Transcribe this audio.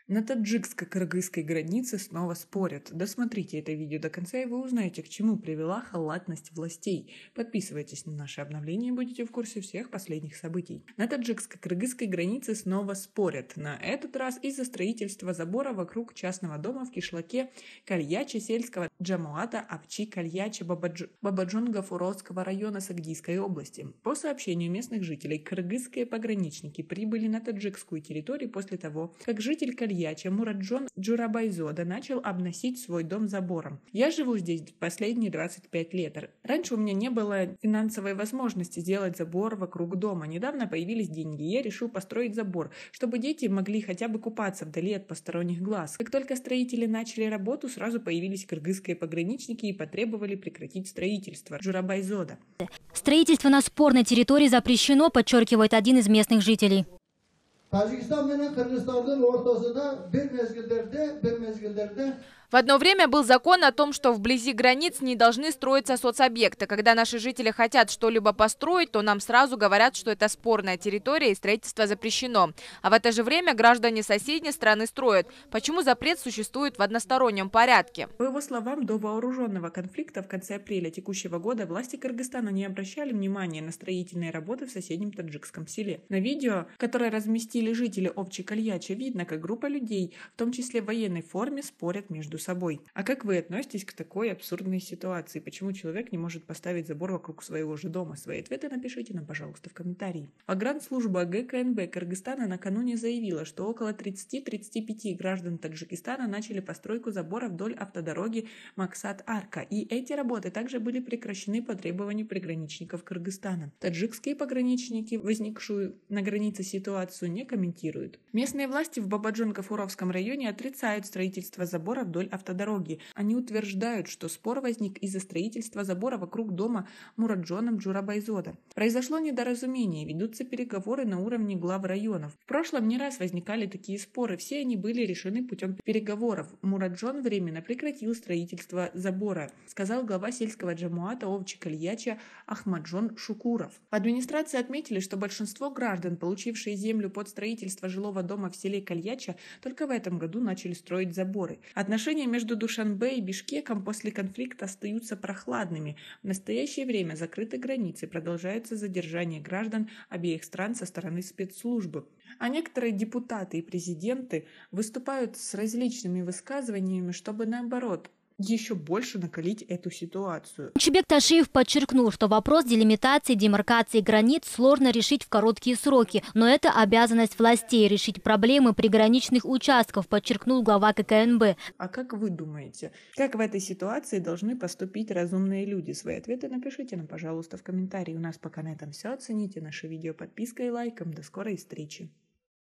На таджикско-кыргызской границе снова спорят. Досмотрите это видео до конца, и вы узнаете, к чему привела халатность властей. Подписывайтесь на наши обновления и будете в курсе всех последних событий. На таджикско-кыргызской границе снова спорят. На этот раз из-за строительства забора вокруг частного дома в кишлаке Кальячи сельского джамуата Апчи Кальячи Бабаджон-Гафуровского района Сагдийской области. По сообщению местных жителей, кыргызские пограничники прибыли на таджикскую территорию после того, как житель Кальячи Мураджон Джурабайзода начал обносить свой дом забором. Я живу здесь последние 25 лет. Раньше у меня не было финансовой возможности сделать забор вокруг дома. Недавно появились деньги, и я решил построить забор, чтобы дети могли хотя бы купаться вдали от посторонних глаз. Как только строители начали работу, сразу появились кыргызские пограничники и потребовали прекратить строительство. Джурабайзода. Строительство на спорной территории запрещено, подчеркивает один из местных жителей. В одно время был закон о том, что вблизи границ не должны строиться соцобъекты. Когда наши жители хотят что-либо построить, то нам сразу говорят, что это спорная территория и строительство запрещено. А в это же время граждане соседней страны строят. Почему запрет существует в одностороннем порядке? По его словам, до вооруженного конфликта в конце апреля текущего года власти Кыргызстана не обращали внимания на строительные работы в соседнем таджикском селе. На видео, которое разместили жители Овчи Кальячи, видно, как группа людей, в том числе в военной форме, спорят между собой. А как вы относитесь к такой абсурдной ситуации? Почему человек не может поставить забор вокруг своего же дома? Свои ответы напишите нам, пожалуйста, в комментарии. Погранслужба ГКНБ Кыргызстана накануне заявила, что около 30-35 граждан Таджикистана начали постройку забора вдоль автодороги Максат-Арка. И эти работы также были прекращены по требованию приграничников Кыргызстана. Таджикские пограничники возникшую на границе ситуацию не комментируют. Местные власти в Бабаджон-Гафуровском районе отрицают строительство забора вдоль автодороги. Они утверждают, что спор возник из-за строительства забора вокруг дома Мураджоном Джурабайзода. Произошло недоразумение, ведутся переговоры на уровне глав районов. В прошлом не раз возникали такие споры, все они были решены путем переговоров. Мураджон временно прекратил строительство забора, сказал глава сельского джамуата Овчи Кальячи Ахмаджон Шукуров. В администрации отметили, что большинство граждан, получившие землю под строительство жилого дома в селе Кальяча, только в этом году начали строить заборы. Отношения между Душанбе и Бишкеком после конфликта остаются прохладными. В настоящее время закрыты границы, продолжается задержание граждан обеих стран со стороны спецслужбы. А некоторые депутаты и президенты выступают с различными высказываниями, чтобы наоборот еще больше накалить эту ситуацию. Чебек Ташиев подчеркнул, что вопрос делимитации, демаркации границ сложно решить в короткие сроки, но это обязанность властей решить проблемы приграничных участков, подчеркнул глава ККНБ. А как вы думаете, как в этой ситуации должны поступить разумные люди? Свои ответы напишите нам, пожалуйста, в комментарии. У нас пока на этом все. Оцените наше видео подпиской и лайком. До скорой встречи.